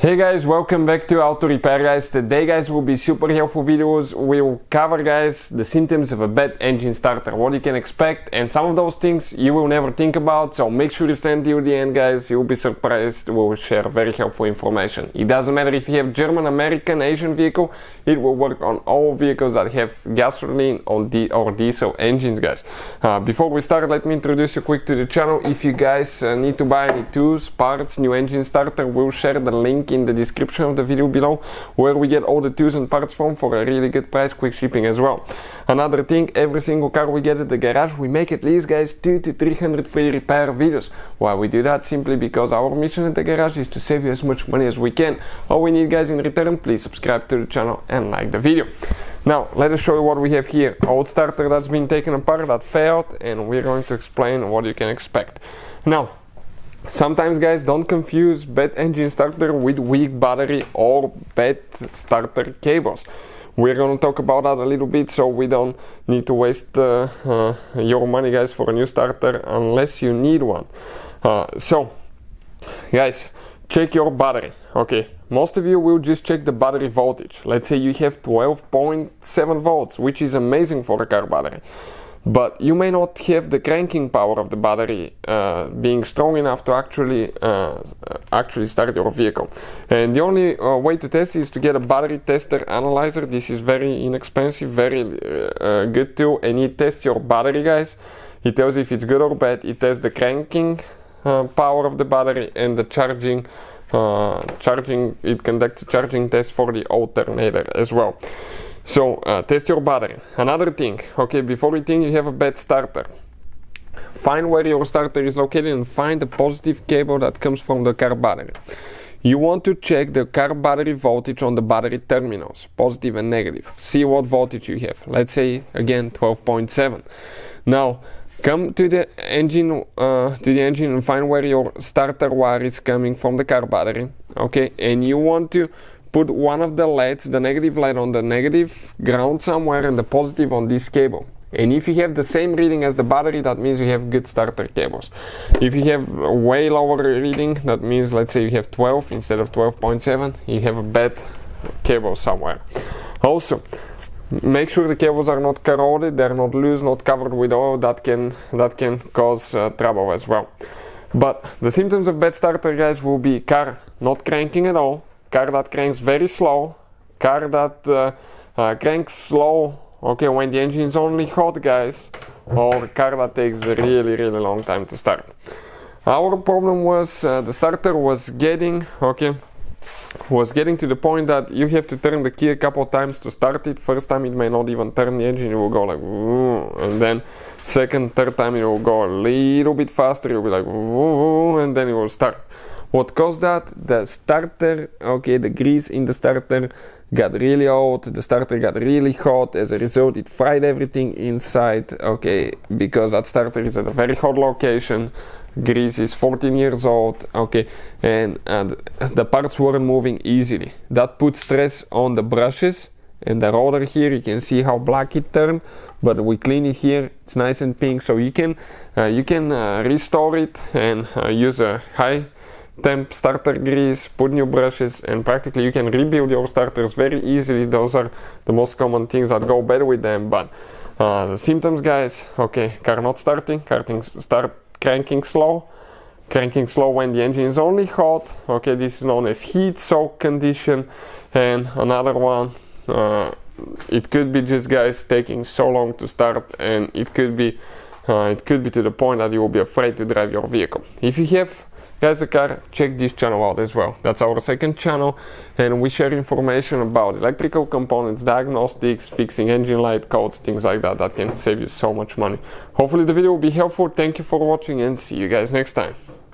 Hey guys, welcome back to Auto Repair guys. Today guys will be super helpful videos. We'll cover guys the symptoms of a bad engine starter, what you can expect, and some of those things you will never think about, so make sure you stand till the end guys. You'll be surprised. We'll share very helpful information. It doesn't matter if you have German, American, Asian vehicle, it will work on all vehicles that have gasoline or diesel engines guys. Before we start, let me introduce you quick to the channel. If you guys need to buy any tools, parts, new engine starter, we'll share the link in the description of the video below where we get all the tools and parts from for a really good price, quick shipping as well. Another thing, every single car we get at the garage, we make at least guys 200 to 300 free repair videos. Why we do that? Simply because our mission at the garage is to save you as much money as we can. All we need guys in return, please subscribe to the channel and like the video. Now let us show you what we have here. Old starter that's been taken apart, that failed, and we're going to explain what you can expect. Now sometimes guys, don't confuse bad engine starter with weak battery or bad starter cables. We're going to talk about that a little bit, so we don't need to waste your money guys for a new starter unless you need one. So guys, check your battery. Okay, most of you will just check the battery voltage. Let's say you have 12.7 volts, which is amazing for a car battery. But you may not have the cranking power of the battery being strong enough to actually start your vehicle. And the only way to test is to get a battery tester analyzer. This is very inexpensive, very good tool, and it tests your battery guys. It tells you if it's good or bad. It tests the cranking power of the battery and the charging. It conducts a charging test for the alternator as well. So test your battery. Another thing, okay, before you think you have a bad starter, find where your starter is located and find the positive cable that comes from the car battery. You want to check the car battery voltage on the battery terminals, positive and negative. See what voltage you have. Let's say again 12.7. Now come to the engine and find where your starter wire is coming from the car battery. Okay, and you want to put one of the LEDs, the negative LED on the negative ground somewhere and the positive on this cable. And if you have the same reading as the battery, that means you have good starter cables. If you have a way lower reading, that means let's say you have 12 instead of 12.7, you have a bad cable somewhere. Also, make sure the cables are not corroded, they're not loose, not covered with oil. That can cause trouble as well. But the symptoms of bad starter guys will be car not cranking at all, car that cranks very slow, car that cranks slow, okay, when the engine is only hot guys, or car that takes a really long time to start. Our problem was the starter was getting to the point that you have to turn the key a couple times to start it. First time it may not even turn the engine, it will go like woo, and then second, third time it will go a little bit faster, it will be like woo, and then it will start. What caused that? The starter, okay, the grease in the starter got really old, the starter got really hot. As a result, it fried everything inside, okay, because that starter is at a very hot location. Grease is 14 years old, okay, and the parts weren't moving easily. That put stress on the brushes and the rotor here. You can see how black it turned, but we clean it here, it's nice and pink, so you can restore it and use a high temp starter grease, put new brushes, and practically you can rebuild your starters very easily. Those are the most common things that go better with them. But the symptoms guys, okay, car not starting, cranking slow when the engine is only hot, okay, this is known as heat soak condition. And another one, it could be just guys taking so long to start, and it could be to the point that you will be afraid to drive your vehicle. If you have guys a car, check this channel out as well. That's our second channel, and we share information about electrical components, diagnostics, fixing engine light codes, things like that can save you so much money. Hopefully the video will be helpful. Thank you for watching and see you guys next time.